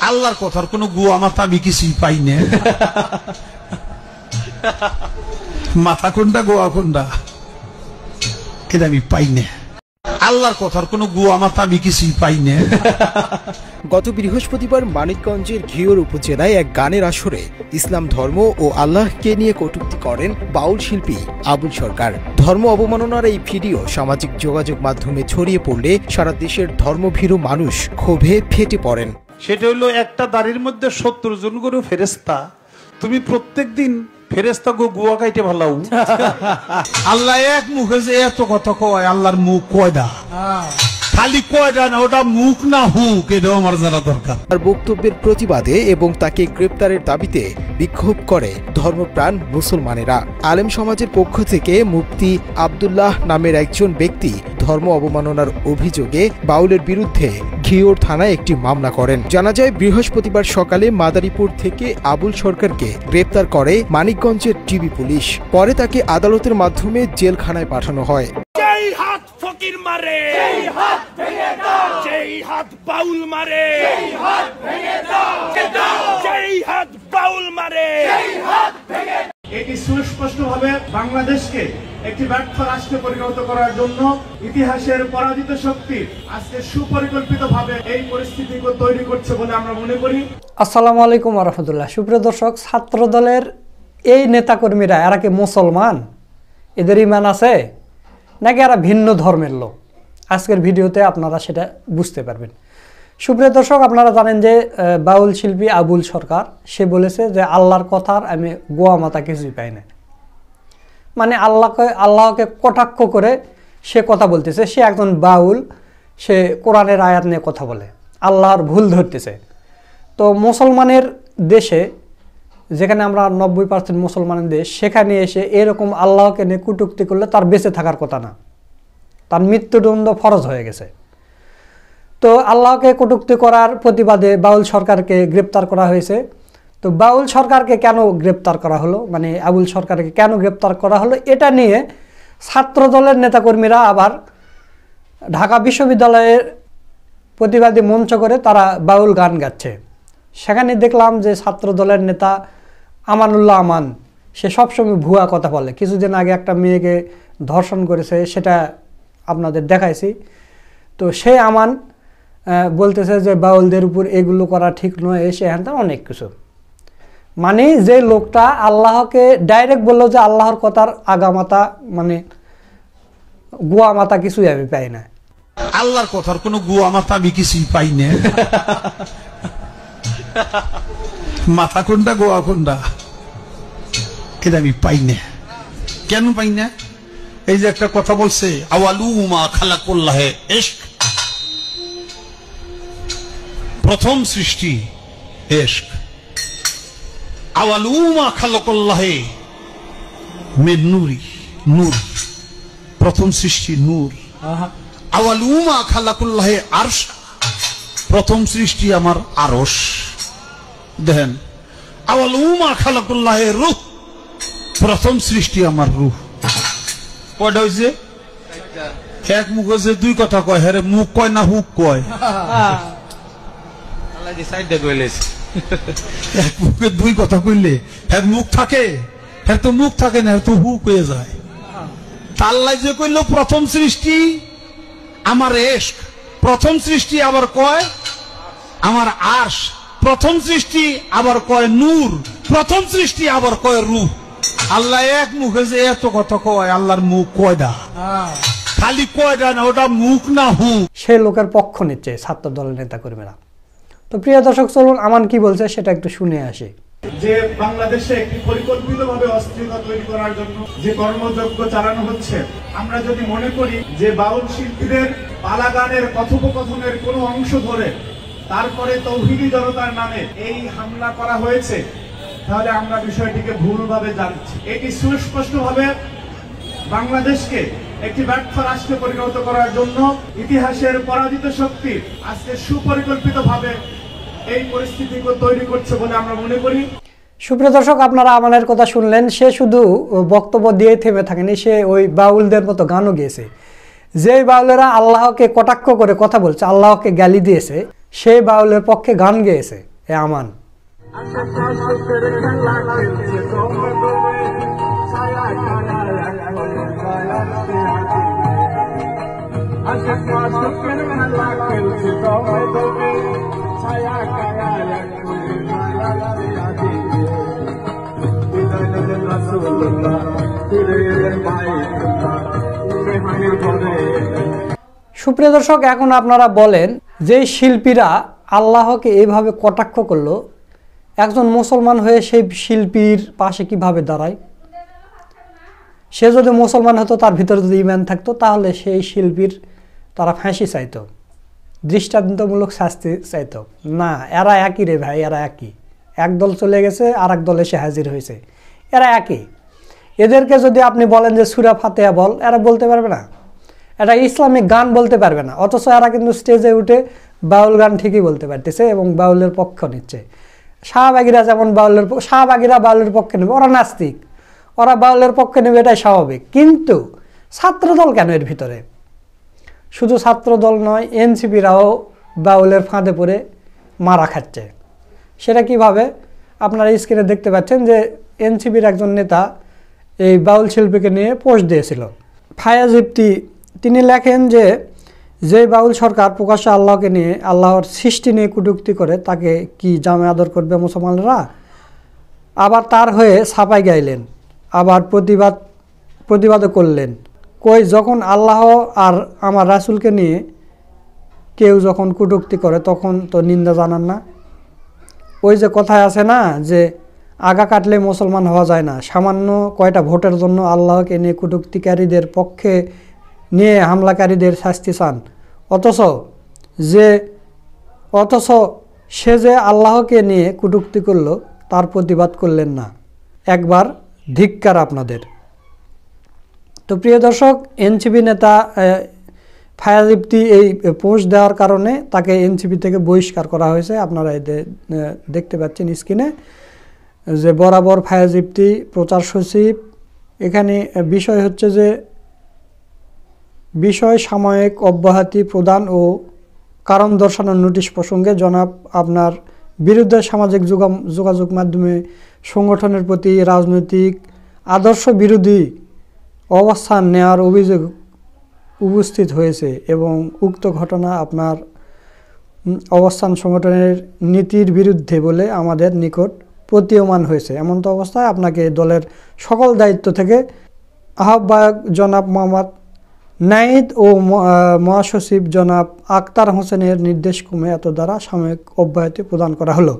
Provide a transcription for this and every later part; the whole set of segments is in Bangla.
আল্লাহর কথার কোনো গুয়া মাথা আমি কিছুই পাই না। মাথা কোনটা গোয়া কোনটা এটা আমি পাই না। আল্লাহর কথার কোনো গুয়া মাথা আমি কিছুই পাই না। গত বৃহস্পতিবার মানিকগঞ্জের ঘিওর উপজেলায় এক গানের আসরে ইসলাম ধর্ম ও আল্লাহকে নিয়ে কটূক্তি করেন বাউল শিল্পী আবুল সরকার। ধর্ম অবমাননার এই ভিডিও সামাজিক যোগাযোগ মাধ্যমে ছড়িয়ে পড়লে সারা দেশের ধর্মভীরু মানুষ ক্ষোভে ফেটে পড়েন। সেটা হলো একটা দাড়ির মধ্যে 70 জন করে ফেরেশতা, তুমি প্রত্যেকদিন ফেরেশতা গুয়া খাইতে ভালাও। আল্লাহ এক মুখে যে এত কথা কয়, আল্লাহর মুখ কয়টা? খালি কয়টা না, ওটা মুখ না হুক, এটাও আমার জানা দরকার। আর বক্তব্যের প্রতিবাদে এবং তাকে গ্রেপ্তারের দাবিতে বিক্ষোভ করে ধর্মপ্রাণ মুসলমানেরা। আলেম সমাজের পক্ষ থেকে মুফতি আব্দুল্লাহ নামের একজন ব্যক্তি ধর্ম অবমাননার অভিযোগে বাউলের বিরুদ্ধে ঘিওর থানায় একটি মামলা করেন। জানা যায় বৃহস্পতিবার সকালে মাদারীপুর থেকে আবুল সরকারকে গ্রেপ্তার করে মানিকগঞ্জের ডিবি পুলিশ। পরে তাকে আদালতের মাধ্যমে জেলখানায় পাঠানো হয়। যেই হাত ফকির মারে, যেই হাত ভেঙে দাও, যেই হাত বাউল মারে, যেই হাত ভেঙে দাও, যেই হাত বাউল মারে, যেই হাত ভেঙে দাও। এটি সুস্পষ্টভাবে বাংলাদেশকে একটি ব্যর্থ রাষ্ট্রে পরিণত করার জন্য ইতিহাসের পরাজিত শক্তি আজকে সুপরিকল্পিতভাবে এই পরিস্থিতি তৈরি করছে বলে আমরা মনে করি। আসসালামু আলাইকুম ওয়া রাহমাতুল্লাহ। সুপ্রিয় দর্শক, ছাত্র দলের এই নেতাকর্মীরা এরা কি মুসলমান? এদের ঈমান আছে নাকি এরা ভিন্ন ধর্মের লোক? আজকের ভিডিওতে আপনারা সেটা বুঝতে পারবেন। সুপ্রিয় দর্শক, আপনারা জানেন যে বাউল শিল্পী আবুল সরকার সে বলেছে যে আল্লাহর কথার আমি গোয়া মাথা কিছুই পাই না। মানে আল্লাহকে কটাক্ষ করে সে কথা বলতেছে। সে একজন বাউল, সে কোরআনের আয়াত নিয়ে কথা বলে, আল্লাহর ভুল ধরতেছে। তো মুসলমানের দেশে, যেখানে আমরা 90% মুসলমানের দেশ, সেখানে এসে এরকম আল্লাহকে নিয়ে কটূক্তি করলে তার বেঁচে থাকার কথা না, তার মৃত্যুদণ্ড ফরজ হয়ে গেছে। তো আল্লাহকে কটূক্তি করার প্রতিবাদে বাউল সরকারকে গ্রেপ্তার করা হয়েছে। তো বাউল সরকারকে কেন গ্রেপ্তার করা হলো, মানে আবুল সরকারকে কেন গ্রেপ্তার করা হলো, এটা নিয়ে ছাত্র দলের নেতাকর্মীরা আবার ঢাকা বিশ্ববিদ্যালয়ের প্রতিবাদী মঞ্চ করে তারা বাউল গান গাচ্ছে। সেখানে দেখলাম যে ছাত্র দলের নেতা আমানুল্লাহ আমান, সে সবসময় ভুয়া কথা বলে। কিছুদিন আগে একটা মেয়েকে ধর্ষণ করেছে, সেটা আপনাদের দেখাইছি। তো সে আমান বলতেছে যে বাউলদের উপর এগুলো করা ঠিক নয়, এসে হ্যান অনেক কিছু। মানে যে লোকটা আল্লাহকে ডাইরেক্ট বললো যে আল্লাহর কথার আগামাতা মানে গুয়া মাথা কিছুই আমি পাই না। আল্লাহর কথার কোনো গুয়া মাথা আমি কিছুই পাই না। মাথা কোনটা গোয়া কোনটা এটা আমি পাই না। কেন পাই না? এই যে একটা কথা বলছে, আওয়ালু মা খালাকুল্লাহে ইশক, প্রথম সৃষ্টি ইশক। আওয়ালু মা খালাকুল্লাহে মিন নূরি, নূর, প্রথম সৃষ্টি নূর। আওয়ালু মা খালাকুল্লাহে আরশ, প্রথম সৃষ্টি আমার আরশ। দেখেন, আওয়ালু মা খালাকুল্লাহে রূহ, প্রথম সৃষ্টি আমার রূহ। কয়টা হয়েছে? এক মুখ হয়েছে, দুই কথা কয়। হ্যাঁ, মুখ কয় না হুক কয়? এক মুখে দুই কথা কইলে হ্যাঁ মুখ থাকে? হ্যাঁ তো মুখ থাকে না, তো হুক হয়ে যায়। আল্লাহ যে কইল প্রথম সৃষ্টি আমার ইশক, প্রথম সৃষ্টি আবার কয় আমার আরশ, প্রথম সৃষ্টি আবার কয় নূর, প্রথম সৃষ্টি আবার কয় রূহ। আল্লাহ এক মুখে যে এত কথা কয়, আল্লাহর মুখ কয়টা? খালি কয়টা না, ওটা মুখ না হুক। সে লোকের পক্ষ নিচ্ছে ছাত্র দলের নেতাকর্মীরা। তো প্রিয় দর্শক, চলুন আমান কি বলছে সেটা একটু শুনে আসি। যে বাংলাদেশে একটি পরিকল্পিতভাবে অস্থিরতা তৈরি করার জন্য যে কর্মযজ্ঞ চালানো হচ্ছে, আমরা যদি মনে করি যে বাউল শিল্পীদের পালা গানের কথোপকথনের কোনো অংশ ধরে তারপরে তৌহিদি জনতার নামে এই হামলা করা হয়েছে, তাহলে আমরা বিষয়টিকে ভুলভাবে জানছি। এটি সুস্পষ্টভাবে বাংলাদেশকে একটি ব্যর্থ রাষ্ট্রে পরিণত করার জন্য ইতিহাসের পরাজিত শক্তি আজকে সুপরিকল্পিতভাবে এই পরিস্থিতি তৈরি করছে বলে আমরা মনে করি। সুপ্রিয় দর্শক, আপনারা আমানের কথা শুনলেন। সে শুধু বক্তব্য দিয়ে থেমে থাকেনি, সে ওই বাউলদের মতো গানও গেয়েছে। যে বাউলেরা আল্লাহকে কটাক্ষ করে কথা বলছে, আল্লাহকে গালি দিয়েছে, সেই বাউলের পক্ষে গান গেয়েছে। এ আমান। সুপ্রিয় দর্শক, এখন আপনারা বলেন যে শিল্পীরা আল্লাহকে এইভাবে কটাক্ষ করলো, একজন মুসলমান হয়ে সেই শিল্পীর পাশে কিভাবে দাঁড়ায়? সে যদি মুসলমান হতো, তার ভিতরে যদি ঈমান থাকতো, তাহলে সেই শিল্পীর তারা ফাঁসি চাইতো, দৃষ্টান্তমূলক শাস্তি চাইতো না। এরা একই রে ভাই, এরা একই। এক দল চলে গেছে, আর এক দল এসে হাজির হয়েছে, এরা একই। এদেরকে যদি আপনি বলেন যে সূরা ফাতিহা বল, এরা বলতে পারবে না। এটা ইসলামিক গান বলতে পারবে না, অথচ এরা কিন্তু স্টেজে উঠে বাউল গান ঠিকই বলতে পারতেছে এবং বাউলের পক্ষ নিচ্ছে। শাহবাগীরা যেমন শাহবাগীরা বাউলের পক্ষে নেবে, ওরা নাস্তিক, ওরা বাউলের পক্ষে নেবে, এটাই স্বাভাবিক। কিন্তু ছাত্রদল কেন এর ভিতরে? শুধু ছাত্রদল নয়, এনসিপিরাও বাউলের ফাঁদে পড়ে মারা খাচ্ছে। সেটা কিভাবে? আপনারা স্ক্রিনে দেখতে পাচ্ছেন যে এনসিপির একজন নেতা এই বাউল শিল্পীকে নিয়ে পোস্ট দিয়েছিল। ফায়াজ ইফতি তিনি লেখেন যে বাউল সরকার প্রকাশ্যে আল্লাহকে নিয়ে, আল্লাহর সৃষ্টি নিয়ে কটূক্তি করে, তাকে কি জামে আদর করবে মুসলমানরা? আবার তার হয়ে ছাপাই গাইলেন, আবার প্রতিবাদও করলেন। কই, যখন আল্লাহ আর আমার রাসূলকে নিয়ে কেউ যখন কটূক্তি করে তখন তো নিন্দা জানান না? ওই যে কথায় আছে না যে আগা কাটলে মুসলমান হওয়া যায় না, সামান্য কয়টা ভোটের জন্য আল্লাহকে নিয়ে কটূক্তিকারীদের পক্ষে নিয়ে হামলাকারীদের শাস্তি চান, অথচ সে যে আল্লাহকে নিয়ে কটূক্তি করলো তার প্রতিবাদ করলেন না। একবার ধিক্কার আপনাদের। তো প্রিয় দর্শক, এনসিপি নেতা ফায়াজ ইফতি এই পোস্ট দেওয়ার কারণে তাকে এনসিপি থেকে বহিষ্কার করা হয়েছে। আপনারা দেখতে পাচ্ছেন স্ক্রিনে যে বরাবর ফায়াজ ইফতি প্রচার সচিব। এখানে বিষয় হচ্ছে যে বিষয় সাময়িক অব্যাহতি প্রদান ও কারণ দর্শানোর নোটিশ প্রসঙ্গে জনাব আপনার বিরুদ্ধে সামাজিক যোগাযোগ মাধ্যমে সংগঠনের প্রতি রাজনৈতিক আদর্শ বিরোধী অবস্থান নেওয়ার অভিযোগ উপস্থিত হয়েছে এবং উক্ত ঘটনা আপনার অবস্থান সংগঠনের নীতির বিরুদ্ধে বলে আমাদের নিকট প্রতীয়মান হয়েছে। এমন তো অবস্থায় আপনাকে দলের সকল দায়িত্ব থেকে আহ্বায়ক জনাব মোহাম্মদ নাইদ ও মহাসচিব জনাব আক্তার হোসেনের নির্দেশ ক্রমে এত দ্বারা সাময়িক অব্যাহতি প্রদান করা হলো।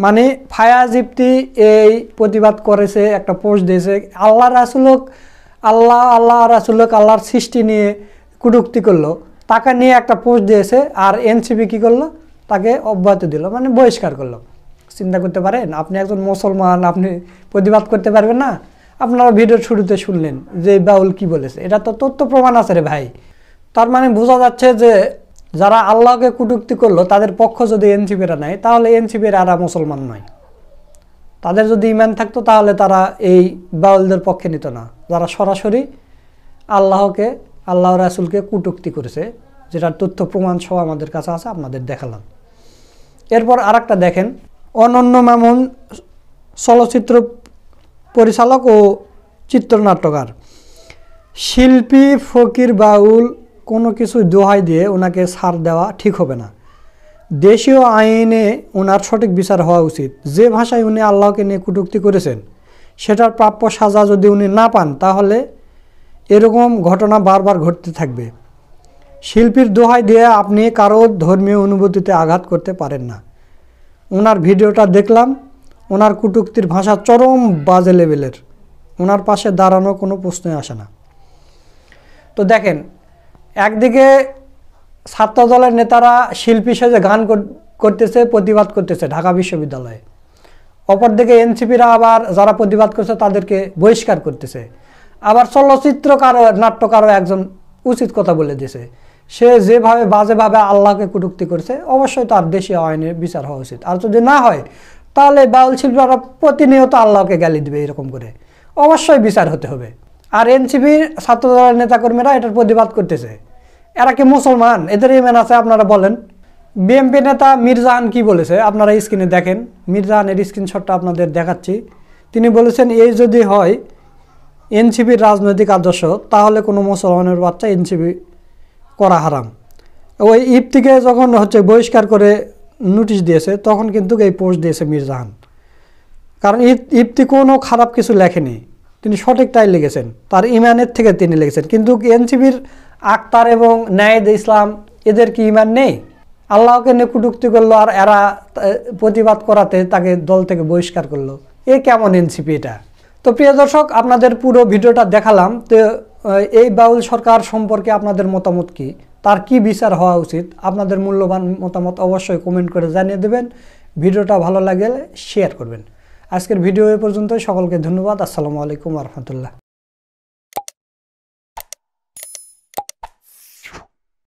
মানে ফায়াজ ইফতি এই প্রতিবাদ করেছে, একটা পোস্ট দিয়েছে, আল্লাহ রাসূলক আল্লাহর সৃষ্টি নিয়ে কটূক্তি করলো, তাকে নিয়ে একটা পোস্ট দিয়েছে, আর এনসিপি কি করলো? তাকে অব্যাহতি দিল, মানে বহিষ্কার করলো। চিন্তা করতে পারেন, আপনি একজন মুসলমান, আপনি প্রতিবাদ করতে পারবেন না? আপনারা ভিডিওর শুরুতে শুনলেন যে বাউল কি বলেছে, এটা তো তথ্য প্রমাণ আছে রে ভাই। তার মানে বোঝা যাচ্ছে যে যারা আল্লাহকে কটূক্তি করলো তাদের পক্ষ যদি এনসিপিরা নেয়, তাহলে এনসিপির আর মুসলমান নয়। তাদের যদি ঈমান থাকতো তাহলে তারা এই বাউলদের পক্ষে নিত না, যারা সরাসরি আল্লাহ রাসূলকে কটূক্তি করেছে, যেটার তথ্য প্রমাণ সহ আমাদের কাছে আছে, আপনাদের দেখালাম। এরপর আরেকটা দেখেন, অনন্য মামুন চলচ্চিত্র পরিচালক ও চিত্রনাট্যকার, শিল্পী, ফকির, বাউল কোনো কিছু দোহাই দিয়ে ওনাকে ছাড় দেওয়া ঠিক হবে না। দেশীয় আইনে ওনার সঠিক বিচার হওয়া উচিত। যে ভাষায় উনি আল্লাহকে নিয়ে কটূক্তি করেছেন সেটার প্রাপ্য সাজা যদি উনি না পান, তাহলে এরকম ঘটনা বারবার ঘটতে থাকবে। শিল্পীর দোহাই দিয়ে আপনি কারো ধর্মীয় অনুভূতিতে আঘাত করতে পারেন না। ওনার ভিডিওটা দেখলাম, ওনার কটূক্তির ভাষা চরম বাজে লেভেলের, ওনার পাশে দাঁড়ানো কোনো প্রশ্নই আসে না। তো দেখেন, একদিকে ছাত্রদলের নেতারা শিল্পী সেজে গান করতেছে, প্রতিবাদ করতেছে ঢাকা বিশ্ববিদ্যালয়ে, অপরদিকে এনসিপিরা আবার যারা প্রতিবাদ করছে তাদেরকে বহিষ্কার করতেছে। আবার নাট্যকারও একজন উচিত কথা বলে দিয়েছে, সে যেভাবে বাজেভাবে আল্লাহকে কটূক্তি করছে, অবশ্যই তার দেশীয় আইনের বিচার হওয়া উচিত। আর যদি না হয় তাহলে বাউল শিল্পীরা প্রতিনিয়ত আল্লাহকে গালি দেবে, এরকম করে অবশ্যই বিচার হতে হবে। আর এনসিপির ছাত্রদলের নেতাকর্মীরা এটার প্রতিবাদ করতেছে, এরা কি মুসলমান? এদের ঈমান আছে? আপনারা বলেন। বিএনপি নেতা মির্জাহান কি বলেছে আপনারা স্ক্রিনে দেখেন। মির্জাহানের স্ক্রিনশটটা আপনাদের দেখাচ্ছি। তিনি বলেছেন, এই যদি হয় এনসিপির রাজনৈতিক আদর্শ, তাহলে কোনো মুসলমানের বাচ্চা এনসিপি করা হারাম। ওই ইফতিকে যখন বহিষ্কার করে নোটিশ দিয়েছে, তখন কিন্তু এই পোস্ট দিয়েছে মির্জাহান। কারণ ইফতি কোনো খারাপ কিছু লেখেনি, তিনি সঠিকটাই লিখেছেন, তার ইমানের থেকে তিনি লিখেছেন। কিন্তু এনসিপির আক্তার এবং নায়েদ ইসলাম এদের কি ইমান নেই? আল্লাহকে নিয়ে কটূক্তি করলো আর এরা প্রতিবাদ করাতে তাকে দল থেকে বহিষ্কার করলো। এ কেমন এনসিপি এটা? তো প্রিয় দর্শক, আপনাদের পুরো ভিডিওটা দেখালাম। তো এই বাউল সরকার সম্পর্কে আপনাদের মতামত কি, তার কি বিচার হওয়া উচিত? আপনাদের মূল্যবান মতামত অবশ্যই কমেন্ট করে জানিয়ে দেবেন। ভিডিওটা ভালো লাগলে শেয়ার করবেন। আজকের ভিডিও এ পর্যন্ত। সকলকে ধন্যবাদ। আসসালামু আলাইকুম ওয়া রাহমাতুল্লাহ।